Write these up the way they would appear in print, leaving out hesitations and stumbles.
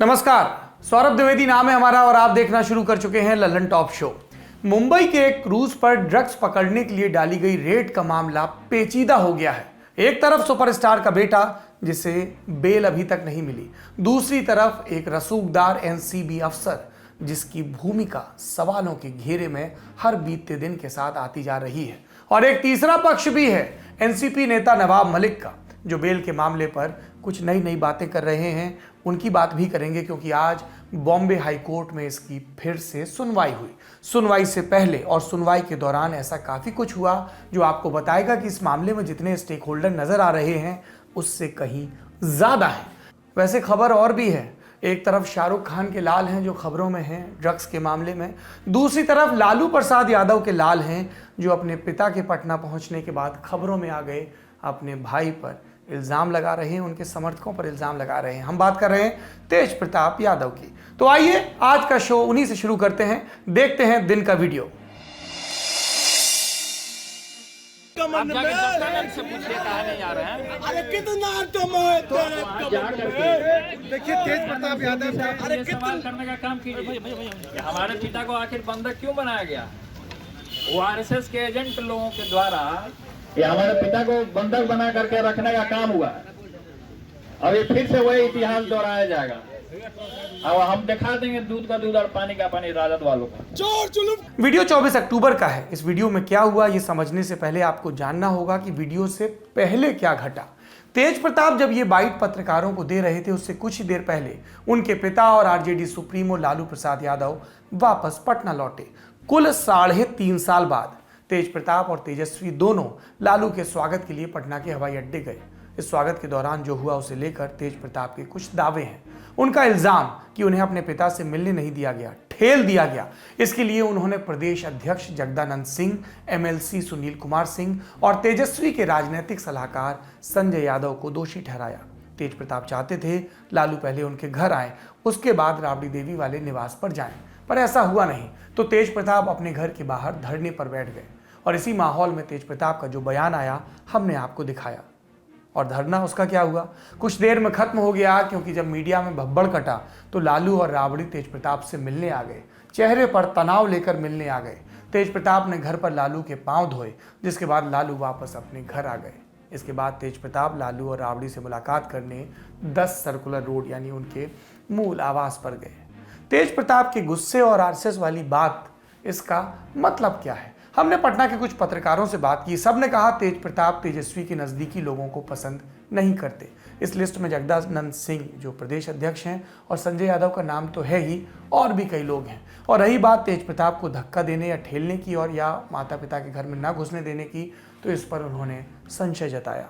नमस्कार, सौरभ द्विवेदी नाम है हमारा और आप देखना शुरू कर चुके हैं ललन टॉप शो। मुंबई के एक क्रूज पर ड्रग्स पकड़ने के लिए डाली गई रेड का मामला पेचीदा हो गया है। एक तरफ सुपरस्टार का बेटा जिसे बेल अभी तक नहीं मिली, दूसरी तरफ एक रसूखदार एनसीबी अफसर जिसकी भूमिका सवालों के घेरे में हर बीतते दिन के साथ आती जा रही है, और एक तीसरा पक्ष भी है एनसीपी नेता नवाब मलिक का, जो बेल के मामले पर कुछ नई नई बातें कर रहे हैं। उनकी बात भी करेंगे क्योंकि आज बॉम्बे हाई कोर्ट में इसकी फिर से सुनवाई हुई। सुनवाई से पहले और सुनवाई के दौरान ऐसा काफ़ी कुछ हुआ जो आपको बताएगा कि इस मामले में जितने स्टेक होल्डर नज़र आ रहे हैं उससे कहीं ज़्यादा है। वैसे खबर और भी है, एक तरफ शाहरुख खान के लाल हैं जो खबरों में हैं ड्रग्स के मामले में, दूसरी तरफ लालू प्रसाद यादव के लाल हैं जो अपने पिता के पटना पहुंचने के बाद खबरों में आ गए, अपने भाई पर इल्ज़ाम लगा रहे हैं, उनके समर्थकों पर इल्ज़ाम लगा रहे हैं। हम बात कर रहे हैं तेज प्रताप यादव की। तो आइए आज का शो उन्हीं से शुरू करते हैं। देखते हैं दिन का वीडियो। से पूछिए कहा नहीं जा रहे हैं। अरे कितना देखिए तेज प्रताप यादव साहब, अरे सवाल करने का काम कीजिए कि हमारे पिता को आखिर बंधक क्यों बनाया गया? वो आरएसएस के एजेंट लोगों के द्वारा ये हमारे पिता को बंधक बना करके रखने का काम हुआ। अब ये फिर से वही इतिहास दोहराया जाएगा। अब हम दिखा देंगे दूध का दूध और पानी का पानी राजद वालों का। चोर जुलूम। वीडियो 24 अक्टूबर का है। इस वीडियो में क्या हुआ ये समझने से पहले आपको जानना होगा कि वीडियो से पहले क्या घटा। तेज प्रताप जब ये बाइट पत्रकारों को दे रहे थे उससे कुछ ही देर पहले उनके पिता और आरजेडी सुप्रीमो लालू प्रसाद यादव वापस पटना लौटे। कुल 3.5 साल बाद तेज प्रताप और तेजस्वी दोनों लालू के स्वागत के लिए पटना के हवाई अड्डे गए। इस स्वागत के दौरान जो हुआ उसे लेकर तेज प्रताप के कुछ दावे हैं। उनका इल्जाम कि उन्हें अपने पिता से मिलने नहीं दिया गया, ठेल दिया गया। इसके लिए उन्होंने प्रदेश अध्यक्ष जगदानंद सिंह, एमएलसी सुनील कुमार सिंह और तेजस्वी के राजनीतिक सलाहकार संजय यादव को दोषी ठहराया। तेज प्रताप चाहते थे लालू पहले उनके घर आए, उसके बाद राबड़ी देवी वाले निवास पर जाएं, पर ऐसा हुआ नहीं। तो तेज प्रताप अपने घर के बाहर धरने पर बैठ गए और इसी माहौल में तेज प्रताप का जो बयान आया हमने आपको दिखाया। और धरना उसका क्या हुआ, कुछ देर में खत्म हो गया, क्योंकि जब मीडिया में भब्बड़ कटा तो लालू और राबड़ी तेज प्रताप से मिलने आ गए, चेहरे पर तनाव लेकर मिलने आ गए। तेज प्रताप ने घर पर लालू के पांव धोए, जिसके बाद लालू वापस अपने घर आ गए। इसके बाद तेज प्रताप लालू और राबड़ी से मुलाकात करने 10 सर्कुलर रोड यानी उनके मूल आवास पर गए। तेज प्रताप के गुस्से और आरएसएस वाली बात, इसका मतलब क्या है? हमने पटना के कुछ पत्रकारों से बात की। सब ने कहा तेज प्रताप तेजस्वी के नज़दीकी लोगों को पसंद नहीं करते। इस लिस्ट में जगदानंद सिंह जो प्रदेश अध्यक्ष हैं और संजय यादव का नाम तो है ही, और भी कई लोग हैं। और रही बात तेज प्रताप को धक्का देने या ठेलने की और या माता पिता के घर में ना घुसने देने की, तो इस पर उन्होंने संशय जताया।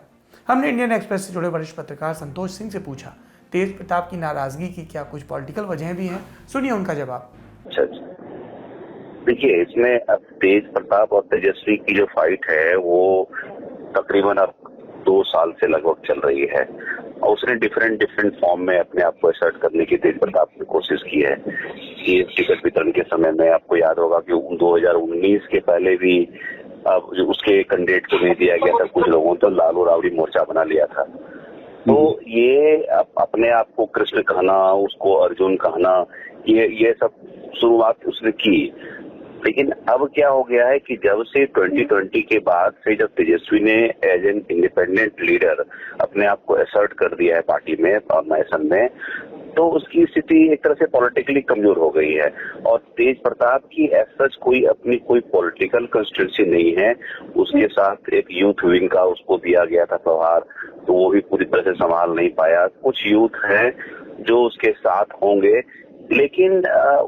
हमने इंडियन एक्सप्रेस से जुड़े वरिष्ठ पत्रकार संतोष सिंह से पूछा तेज प्रताप की नाराजगी की क्या कुछ पॉलिटिकल वजह भी हैं। सुनिए उनका जवाब। देखिए, इसमें अब तेज प्रताप और तेजस्वी की जो फाइट है वो तकरीबन अब 2 साल से लगभग चल रही है और उसने डिफरेंट फॉर्म में अपने आप को असर्ट करने की तेज प्रताप ने कोशिश की है। ये टिकट वितरण के समय में आपको याद होगा कि 2019 के पहले भी अब उसके कैंडिडेट को नहीं दिया गया था, कुछ लोगों तो लालू राबड़ी मोर्चा बना लिया था। तो ये अपने आप को कृष्ण कहना, उसको अर्जुन कहना, ये सब शुरुआत उसने की। लेकिन अब क्या हो गया है कि जब से 2020 के बाद से जब तेजस्वी ने एज एन इंडिपेंडेंट लीडर अपने आप को असर्ट कर दिया है पार्टी में और नेशन में, तो उसकी स्थिति एक तरह से पॉलिटिकली कमजोर हो गई है। और तेज प्रताप की एज सच कोई पॉलिटिकल कंस्टिट्यूंसी नहीं है। उसके साथ एक यूथ विंग का उसको दिया गया था प्रभार, तो वो भी पूरी तरह से संभाल नहीं पाया। कुछ यूथ हैं जो उसके साथ होंगे, लेकिन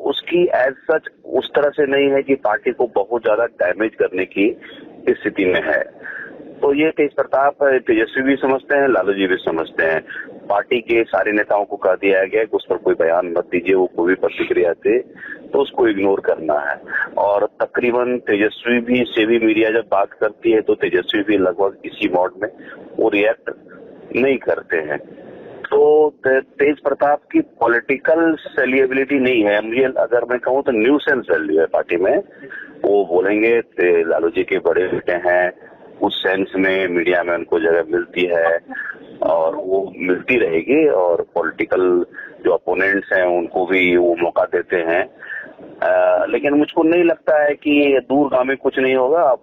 उसकी एज सच उस तरह से नहीं है कि पार्टी को बहुत ज्यादा डैमेज करने की स्थिति में है। तो ये तेज प्रताप तेजस्वी भी समझते हैं, लालू जी भी समझते हैं। पार्टी के सारे नेताओं को कह दिया गया कि उस पर कोई बयान मत दीजिए, वो कोई भी प्रतिक्रिया दे तो उसको इग्नोर करना है। और तकरीबन तेजस्वी भी से भी मीडिया जब बात करती है तो तेजस्वी भी लगभग इसी मोड में वो रिएक्ट नहीं करते हैं। तो तेज प्रताप की पॉलिटिकल सेलिएबिलिटी नहीं है। मुझे अगर मैं कहूँ तो न्यूसेंस वैल्यू है पार्टी में। वो बोलेंगे लालू जी के बड़े बेटे हैं, उस सेंस में मीडिया में उनको जगह मिलती है और वो मिलती रहेगी। और पॉलिटिकल जो अपोनेंट्स हैं उनको भी वो मौका देते हैं। लेकिन मुझको नहीं लगता है कि दूरगामी कुछ नहीं होगा। अब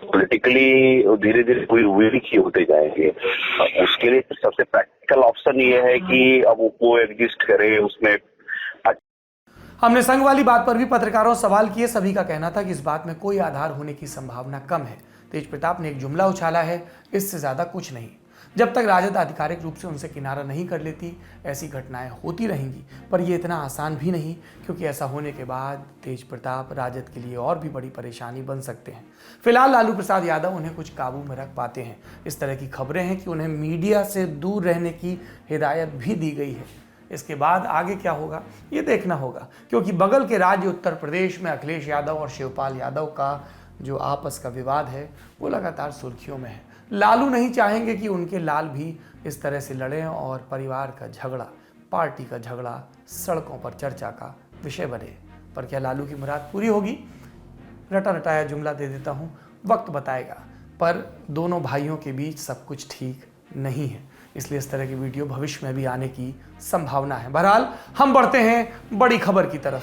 पॉलिटिकली धीरे धीरे कोई वीक ही होते जाएंगे। उसके लिए सबसे प्रैक्टिकल ऑप्शन ये है कि अब वो को एग्जिस्ट करे उसमें। हमने संघ वाली बात पर भी पत्रकारों से सवाल किए। सभी का कहना था कि इस बात में कोई आधार होने की संभावना कम है। तेज प्रताप ने एक जुमला उछाला है, इससे ज्यादा कुछ नहीं। जब तक राजद आधिकारिक रूप से उनसे किनारा नहीं कर लेती ऐसी घटनाएं होती रहेंगी। पर यह इतना आसान भी नहीं, क्योंकि ऐसा होने के बाद तेज प्रताप राजद के लिए और भी बड़ी परेशानी बन सकते हैं। फिलहाल लालू प्रसाद यादव उन्हें कुछ काबू में रख पाते हैं। इस तरह की खबरें हैं कि उन्हें मीडिया से दूर रहने की हिदायत भी दी गई है। इसके बाद आगे क्या होगा ये देखना होगा, क्योंकि बगल के राज्य उत्तर प्रदेश में अखिलेश यादव और शिवपाल यादव का जो आपस का विवाद है वो लगातार सुर्खियों में है। लालू नहीं चाहेंगे कि उनके लाल भी इस तरह से लड़ें और परिवार का झगड़ा, पार्टी का झगड़ा सड़कों पर चर्चा का विषय बने। पर क्या लालू की मुराद पूरी होगी? रटा रटाया जुमला दे देता हूँ, वक्त बताएगा। पर दोनों भाइयों के बीच सब कुछ ठीक नहीं है, इसलिए इस तरह की वीडियो भविष्य में भी आने की संभावना है। बहरहाल हम बढ़ते हैं बड़ी खबर की तरफ।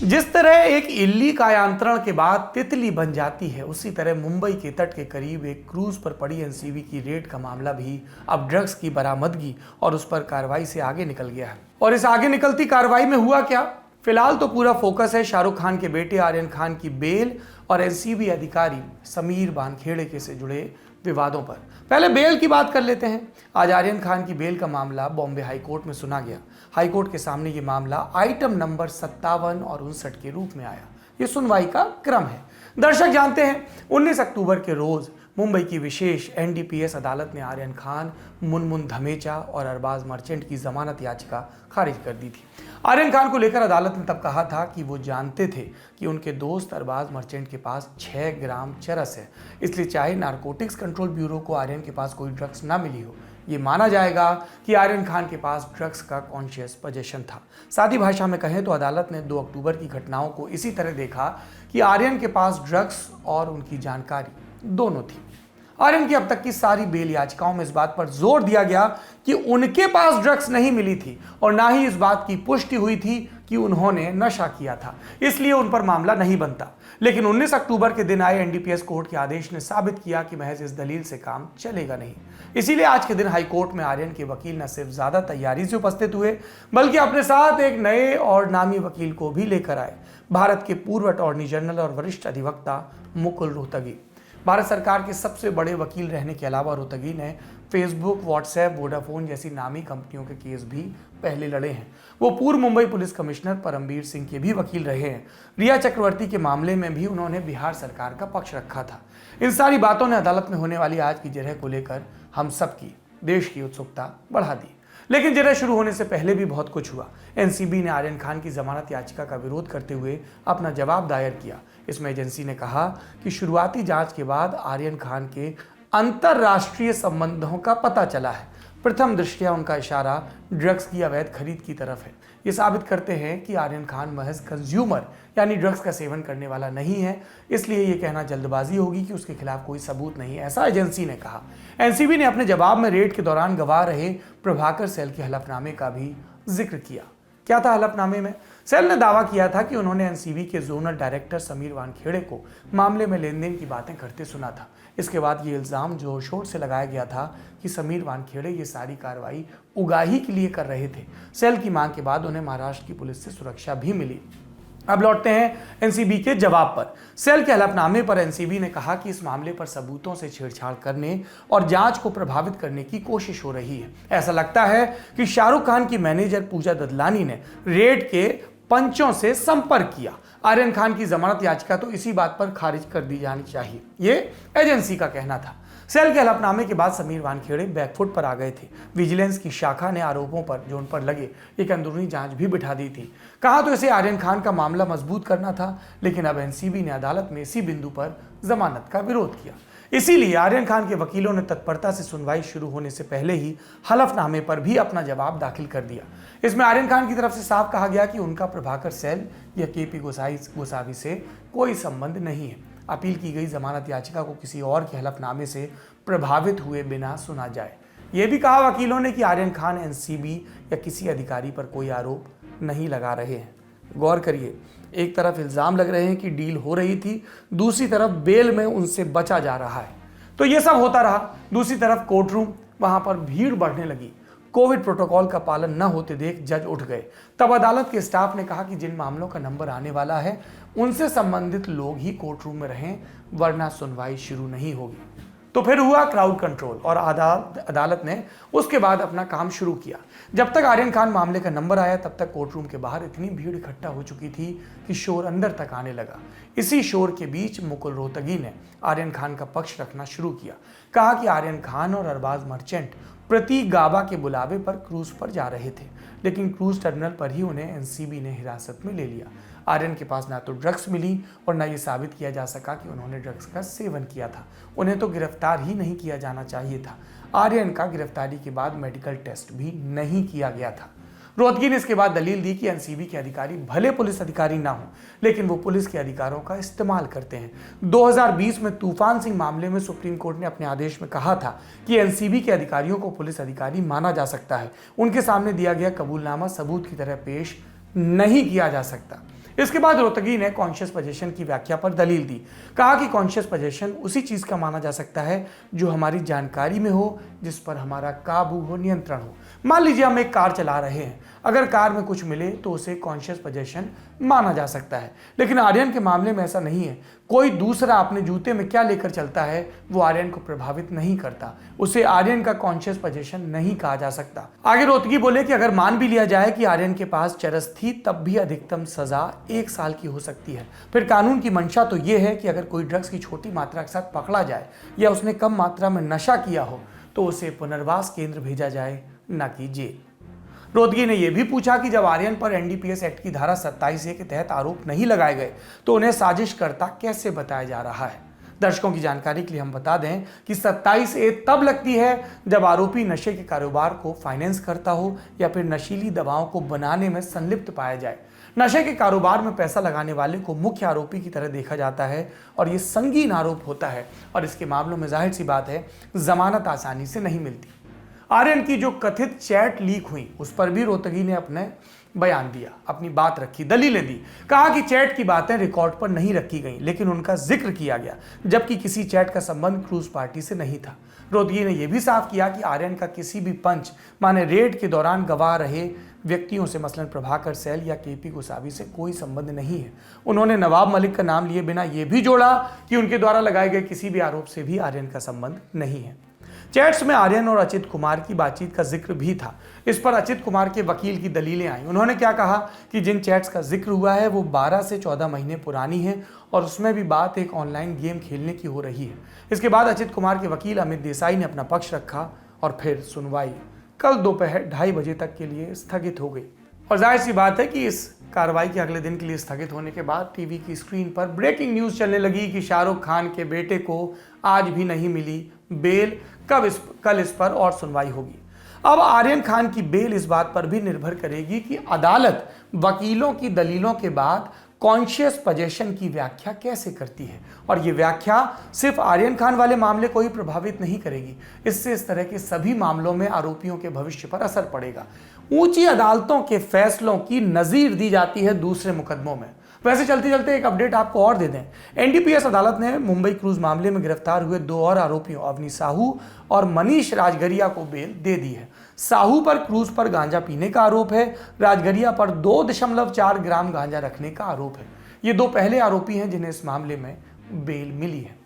जिस तरह एक इल्ली कायांतरण के बाद तितली बन जाती है, उसी तरह मुंबई के तट के करीब एक क्रूज पर पड़ी एनसीबी की रेड का मामला भी अब ड्रग्स की बरामदगी और उस पर कार्रवाई से आगे निकल गया है। और इस आगे निकलती कार्रवाई में हुआ क्या? फिलहाल तो पूरा फोकस है शाहरुख खान के बेटे आर्यन खान की बेल और एनसीबी अधिकारी समीर वानखेड़े से जुड़े विवादों पर। पहले बेल की बात कर लेते हैं। आज आर्यन खान की बेल का मामला बॉम्बे हाईकोर्ट में सुना गया। हाईकोर्ट के सामने ये मामला आइटम नंबर 57 और 59 के रूप में आया। ये सुनवाई का क्रम है। दर्शक जानते हैं 19 अक्टूबर के रोज मुंबई की विशेष एनडीपीएस अदालत ने आर्यन खान, मुनमुन धमेचा और अरबाज मर्चेंट की जमानत याचिका खारिज कर दी थी। आर्यन खान को लेकर अदालत ने तब कहा था कि वो जानते थे कि उनके दोस्त अरबाज मर्चेंट के पास 6 ग्राम चरस है, इसलिए चाहे नारकोटिक्स कंट्रोल ब्यूरो को आर्यन के पास कोई ड्रग्स ना मिली हो, ये माना जाएगा कि आर्यन खान के पास ड्रग्स का कॉन्शियस पोजेशन था। सादी भाषा में कहें तो अदालत ने 2 अक्टूबर की घटनाओं को इसी तरह देखा कि आर्यन के पास ड्रग्स और उनकी जानकारी दोनों थी। आर्यन की अब तक की सारी बेल याचिकाओं में इस बात पर जोर दिया गया कि उनके पास ड्रग्स नहीं मिली थी और ना ही इस बात की पुष्टि हुई थी कि उन्होंने नशा किया था, इसलिए उन पर मामला नहीं बनता। लेकिन 19 अक्टूबर के दिन आए एनडीपीएस कोर्ट के आदेश ने साबित किया कि महज इस दलील से काम चलेगा नहीं। इसीलिए आज के दिन हाईकोर्ट में आर्यन के वकील न सिर्फ ज्यादा तैयारी से उपस्थित हुए, बल्कि अपने साथ एक नए और नामी वकील को भी लेकर आए। भारत के पूर्व अटॉर्नी जनरल और वरिष्ठ अधिवक्ता मुकुल रोहतगी। भारत सरकार के सबसे बड़े वकील रहने के अलावा रोहतगी ने फेसबुक, व्हाट्सएप, वोडाफोन जैसी नामी कंपनियों के केस भी पहले लड़े हैं। वो पूर्व मुंबई पुलिस कमिश्नर परमबीर सिंह के भी वकील रहे हैं। रिया चक्रवर्ती के मामले में भी उन्होंने बिहार सरकार का पक्ष रखा था। इन सारी बातों ने अदालत में होने वाली आज की जरह को लेकर हम सबकी, देश की उत्सुकता बढ़ा दी। लेकिन जरह शुरू होने से पहले भी बहुत कुछ हुआ। एनसीबी ने आर्यन खान की जमानत याचिका का विरोध करते हुए अपना जवाब दायर किया। इसमें एजेंसी ने कहा कि शुरुआती जांच के बाद आर्यन खान के अंतरराष्ट्रीय संबंधों का पता चला है। प्रथम दृष्टया उनका इशारा ड्रग्स की अवैध खरीद की तरफ है। ये साबित करते हैं कि आर्यन खान महज कंज्यूमर यानी ड्रग्स का सेवन करने वाला नहीं है, इसलिए ये कहना जल्दबाजी होगी कि उसके खिलाफ कोई सबूत नहीं, ऐसा एजेंसी ने कहा। एनसीबी ने अपने जवाब में रेड के दौरान गवाह रहे प्रभाकर सेल के हलफनामे का भी जिक्र किया। क्या था हलफनामे में? सेल ने दावा किया था कि उन्होंने एनसीबी के जोनल डायरेक्टर समीर वानखेड़े को मामले में लेन देन की बातें करते सुना था। इसके बाद ये इल्जाम जोर शोर से लगाया गया था कि समीर वानखेड़े ये सारी कार्रवाई उगाही के लिए कर रहे थे। सेल की मांग के बाद उन्हें महाराष्ट्र की पुलिस से सुरक्षा भी मिली। अब लौटते हैं एनसीबी के जवाब पर। सेल के हलफनामे पर एनसीबी ने कहा कि इस मामले पर सबूतों से छेड़छाड़ करने और जांच को प्रभावित करने की कोशिश हो रही है। ऐसा लगता है कि शाहरुख खान की मैनेजर पूजा ददलानी ने रेड के पंचों से संपर्क किया। आर्यन खान की जमानत याचिका तो इसी बात पर खारिज कर दी जानी चाहिए, ये एजेंसी का कहना था। सेल के हलफनामे के बाद समीर वानखेड़े बैकफुट पर आ गए थे। विजिलेंस की शाखा ने आरोपों पर जो उन पर लगे एक अंदरूनी जांच भी बिठा दी थी। कहा तो इसे आर्यन खान का मामला मजबूत करना था, लेकिन अब एनसीबी ने अदालत में इसी बिंदु पर जमानत का विरोध किया। इसीलिए आर्यन खान के वकीलों ने तत्परता से सुनवाई शुरू होने से पहले ही हलफनामे पर भी अपना जवाब दाखिल कर दिया। इसमें आर्यन खान की तरफ से साफ कहा गया कि उनका प्रभाकर सेल या केपी गोसावी से कोई संबंध नहीं है। अपील की गई जमानत याचिका को किसी और के हलफनामे से प्रभावित हुए बिना सुना जाए। यह भी कहा वकीलों ने कि आर्यन खान एनसीबी या किसी अधिकारी पर कोई आरोप नहीं लगा रहे हैं। गौर करिए, एक तरफ इल्जाम लग रहे हैं कि डील हो रही थी, दूसरी तरफ बेल में उनसे बचा जा रहा है। तो ये सब होता रहा। दूसरी तरफ कोर्ट रूम, वहां पर भीड़ बढ़ने लगी। कोविड प्रोटोकॉल का पालन न होते देख जज उठ गए। तब अदालत के स्टाफ ने कहा कि जिन मामलों का नंबर आने वाला है उनसे संबंधित लोग ही कोर्ट रूम में रहें, वरना सुनवाई शुरू नहीं होगी। तो फिर हुआ क्राउड कंट्रोल और अदालत ने उसके बाद अपना काम शुरू किया। जब तक आर्यन खान मामले का नंबर आया तब तक कोर्ट रूम के बाहर इतनी भीड़ इकट्ठा हो चुकी थी कि शोर अंदर तक आने लगा। इसी शोर के बीच मुकुल रोहतगी ने आर्यन खान का पक्ष रखना शुरू किया। कहा कि आर्यन खान और अरबाज मर्चेंट प्रति गाबा के बुलावे पर क्रूज पर जा रहे थे, लेकिन क्रूज टर्मिनल पर ही उन्हें एनसीबी ने हिरासत में ले लिया। आर्यन के पास ना तो ड्रग्स मिली और ना ये साबित किया जा सका कि उन्होंने ड्रग्स का सेवन किया था। उन्हें तो गिरफ्तार ही नहीं किया जाना चाहिए था। आर्यन का गिरफ्तारी के बाद मेडिकल टेस्ट भी नहीं किया गया था। रोहतगी ने इसके बाद दलील दी कि एनसीबी के अधिकारी भले पुलिस अधिकारी ना हो, लेकिन वो पुलिस के अधिकारों का इस्तेमाल करते हैं। 2020 में तूफान सिंह मामले में सुप्रीम कोर्ट ने अपने आदेश में कहा था कि एनसीबी के अधिकारियों को पुलिस अधिकारी माना जा सकता है। उनके सामने दिया गया कबूलनामा सबूत की तरह पेश नहीं किया जा सकता। इसके बाद रोहतगी ने कॉन्शियस पोजेशन की व्याख्या पर दलील दी। कहा कि कॉन्शियस पोजेशन उसी चीज का माना जा सकता है जो हमारी जानकारी में हो, जिस पर हमारा काबू हो, नियंत्रण हो। मान लीजिए हम एक कार चला रहे हैं, अगर कार में कुछ मिले तो उसे कॉन्शियस पोजेशन माना जा सकता है। लेकिन आर्यन के मामले में ऐसा नहीं है। कोई दूसरा अपने जूते में क्या लेकर चलता है वो आर्यन को प्रभावित नहीं करता। उसे आर्यन का कॉन्शियस पोजेशन नहीं कहा जा सकता। आगे रोहतगी बोले कि अगर मान भी लिया जाए कि आर्यन के पास चरस थी, तब भी अधिकतम सजा 1 साल की हो सकती है। फिर कानून की मंशा तो ये है कि अगर कोई ड्रग्स की छोटी मात्रा के साथ पकड़ा जाए या उसने कम मात्रा में नशा किया हो तो उसे पुनर्वास केंद्र भेजा जाए, न कि जेल। रोहतगी ने यह भी पूछा कि जब आर्यन पर एनडीपीएस एक्ट की धारा 27A के तहत आरोप नहीं लगाए गए तो उन्हें साजिशकर्ता कैसे बताया जा रहा है। दर्शकों की जानकारी के लिए हम बता दें कि 27A तब लगती है जब आरोपी नशे के कारोबार को फाइनेंस करता हो या फिर नशीली दवाओं को बनाने में संलिप्त पाया जाए। नशे के कारोबार में पैसा लगाने वाले को मुख्य आरोपी की तरह देखा जाता है और ये संगीन आरोप होता है और इसके मामलों में जाहिर सी बात है जमानत आसानी से नहीं मिलती। आर्यन की जो कथित चैट लीक हुई उस पर भी रोहतगी ने अपने बयान दिया, अपनी बात रखी, दलीलें दी। कहा कि चैट की बातें रिकॉर्ड पर नहीं रखी गई, लेकिन उनका जिक्र किया गया, जबकि किसी चैट का संबंध क्रूज पार्टी से नहीं था। रोहतगी ने यह भी साफ किया कि आर्यन का किसी भी पंच माने रेड के दौरान गवाह रहे व्यक्तियों से, मसलन प्रभाकर सैल या केपी गोसावी से कोई संबंध नहीं है। उन्होंने नवाब मलिक का नाम लिए बिना यह भी जोड़ा कि उनके द्वारा लगाए गए किसी भी आरोप से भी आर्यन का संबंध नहीं है। चैट्स में आर्यन और अचित कुमार की बातचीत का जिक्र भी था। इस पर अचित कुमार के वकील की दलीलें आई। उन्होंने क्या कहा कि जिन चैट्स का जिक्र हुआ है वो 12 से 14 महीने पुरानी है और उसमें भी बात एक ऑनलाइन गेम खेलने की हो रही है। इसके बाद अचित कुमार के वकील अमित देसाई ने अपना पक्ष रखा और फिर सुनवाई कल दोपहर 2:30 बजे तक के लिए स्थगित हो गई। और जाहिर सी बात है कि इस कार्रवाई के अगले दिन के लिए स्थगित होने के बाद टीवी की स्क्रीन पर ब्रेकिंग न्यूज चलने लगी कि शाहरुख खान के बेटे को आज भी नहीं मिली बेल, कल इस पर और सुनवाई होगी। अब आर्यन खान की बेल इस बात पर भी निर्भर करेगी कि अदालत वकीलों की दलीलों के बाद कॉन्शियस पोजेशन की व्याख्या कैसे करती है, और ये व्याख्या सिर्फ आर्यन खान वाले मामले को ही प्रभावित नहीं करेगी। इससे इस तरह के सभी मामलों में आरोपियों के भविष्य पर असर पड़ेगा। ऊंची अदालतों के फैसलों की नजीर दी जाती है दूसरे मुकदमों में। वैसे चलते चलते एक अपडेट आपको और दे दें। एनडीपीएस अदालत ने मुंबई क्रूज मामले में गिरफ्तार हुए 2 और आरोपियों अवनी साहू और मनीष राजगरिया को बेल दे दी है। साहू पर क्रूज पर गांजा पीने का आरोप है, राजगरिया पर 2.4 ग्राम गांजा रखने का आरोप है। ये 2 पहले आरोपी हैं जिन्हें इस मामले में बेल मिली है।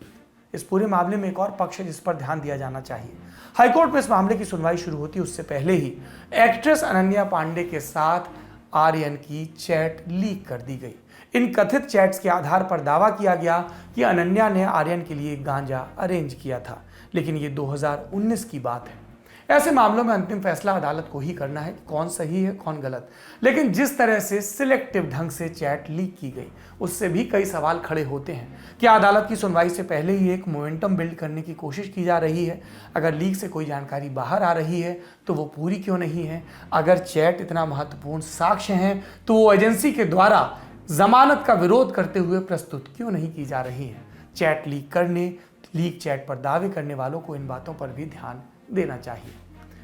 इस पूरे मामले में एक और पक्ष है जिस पर ध्यान दिया जाना चाहिए। हाईकोर्ट में इस मामले की सुनवाई शुरू होती उससे पहले ही एक्ट्रेस अनन्या पांडे के साथ आर्यन की चैट लीक कर दी गई। इन कथित चैट्स के आधार पर दावा किया गया कि अनन्या ने आर्यन के लिए गांजा अरेंज किया था, लेकिन ये 2019 की बात है। ऐसे मामलों में अंतिम फैसला अदालत को ही करना है कि कौन सही है कौन गलत। लेकिन जिस तरह से सिलेक्टिव ढंग से चैट लीक की गई उससे भी कई सवाल खड़े होते हैं। क्या अदालत की सुनवाई से पहले ही एक मोमेंटम बिल्ड करने की कोशिश की जा रही है? अगर लीक से कोई जानकारी बाहर आ रही है तो वो पूरी क्यों नहीं है? अगर चैट इतना महत्वपूर्ण साक्ष्य है तो वो एजेंसी के द्वारा जमानत का विरोध करते हुए प्रस्तुत क्यों नहीं की जा रही है? चैट लीक करने, लीक चैट पर दावे करने वालों को इन बातों पर भी ध्यान देना चाहिए।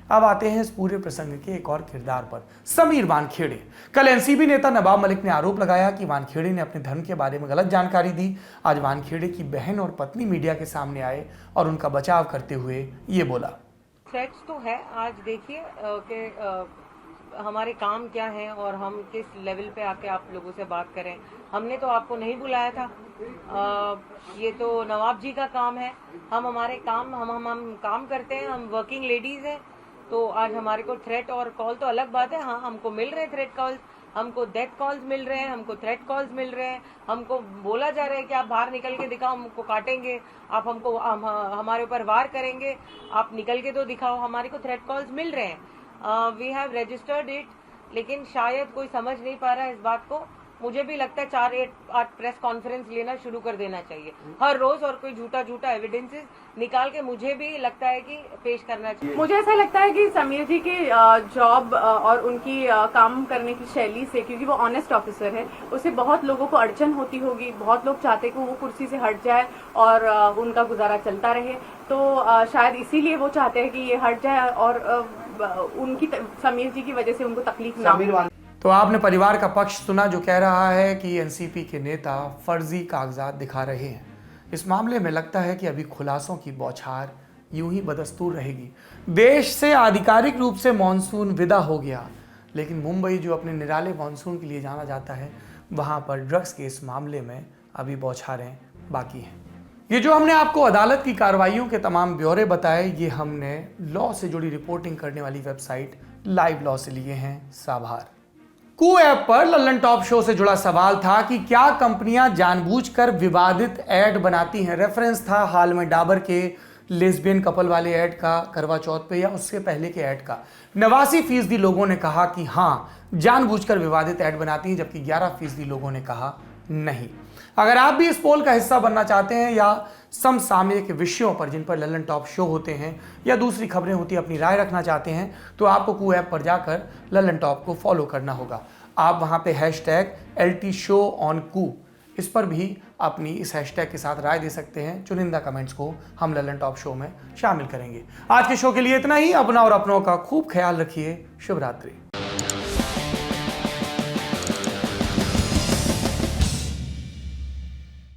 अब आते हैं इस पूरे प्रसंग के एक और किरदार पर, समीर वानखेड़े। कल एनसीपी नेता नवाब मलिक ने आरोप लगाया कि वानखेड़े ने अपने धर्म के बारे में गलत जानकारी दी। आज वानखेड़े की बहन और पत्नी मीडिया के सामने आए और उनका बचाव करते हुए ये बोला। थ्रेट्स तो है। आज देखिए कि हमारे काम क्या है और हम किस लेवल पे आके आप लोगों से बात करें। हमने तो आपको नहीं बुलाया था, ये तो नवाब जी का काम है। हम हमारे काम हम काम करते हैं, हम वर्किंग लेडीज हैं। तो आज हमारे को थ्रेट और कॉल तो अलग बात है। हाँ, हमको मिल रहे थ्रेट कॉल्स, हमको डेथ कॉल्स मिल रहे हैं, हमको थ्रेट कॉल्स मिल रहे हैं। हमको बोला जा रहा है कि आप बाहर निकल के दिखाओ, हमको काटेंगे, आप हमको हमारे ऊपर वार करेंगे, आप निकल के तो दिखाओ। हमारे को थ्रेट कॉल्स मिल रहे हैं। वी हैव रजिस्टर्ड इट, लेकिन शायद कोई समझ नहीं पा रहा है इस बात को। मुझे भी लगता है 4-8 प्रेस कॉन्फ्रेंस लेना शुरू कर देना चाहिए हर रोज, और कोई झूठा एविडेंसेस निकाल के मुझे भी लगता है कि पेश करना चाहिए। मुझे ऐसा लगता है कि समीर जी की जॉब और उनकी काम करने की शैली से, क्योंकि वो ऑनेस्ट ऑफिसर है, उससे बहुत लोगों को अड़चन होती होगी। बहुत लोग चाहते कि वो कुर्सी से हट जाए और उनका गुजारा चलता रहे। तो शायद इसीलिए वो चाहते हैं कि ये हट जाए और उनकी समीर जी की वजह से उनको तकलीफ ना हो। तो आपने परिवार का पक्ष सुना, जो कह रहा है कि एनसीपी के नेता फर्जी कागजात दिखा रहे हैं। इस मामले में लगता है कि अभी खुलासों की बौछार यूं ही बदस्तूर रहेगी। देश से आधिकारिक रूप से मॉनसून विदा हो गया, लेकिन मुंबई जो अपने निराले मॉनसून के लिए जाना जाता है, वहां पर ड्रग्स के इस मामले में अभी बौछारें बाकी हैं। ये जो हमने आपको अदालत की कार्रवाइयों के तमाम ब्यौरे बताए, ये हमने लॉ से जुड़ी रिपोर्टिंग करने वाली वेबसाइट लाइव लॉ से लिए हैं साभार। कू ऐप पर लल्लन टॉप शो से जुड़ा सवाल था कि क्या कंपनियां जानबूझकर विवादित ऐड बनाती हैं। रेफरेंस था हाल में डाबर के लेस्बियन कपल वाले ऐड का, करवा चौथ पे या उससे पहले के ऐड का। 89% लोगों ने कहा कि हाँ, जानबूझकर विवादित ऐड बनाती हैं, जबकि 11% लोगों ने कहा नहीं। अगर आप भी इस पोल का हिस्सा बनना चाहते हैं या समसामयिक विषयों पर जिन पर लल्लन टॉप शो होते हैं या दूसरी खबरें होती हैं अपनी राय रखना चाहते हैं, तो आपको कू ऐप पर जाकर लल्लन टॉप को फॉलो करना होगा। आप वहां पे #LTShowOnKoo इस पर भी अपनी इस हैशटैग के साथ राय दे सकते हैं। चुनिंदा कमेंट्स को हम लल्लन टॉप शो में शामिल करेंगे। आज के शो के लिए इतना ही। अपना और अपनों का खूब ख्याल रखिए। शुभ रात्रि।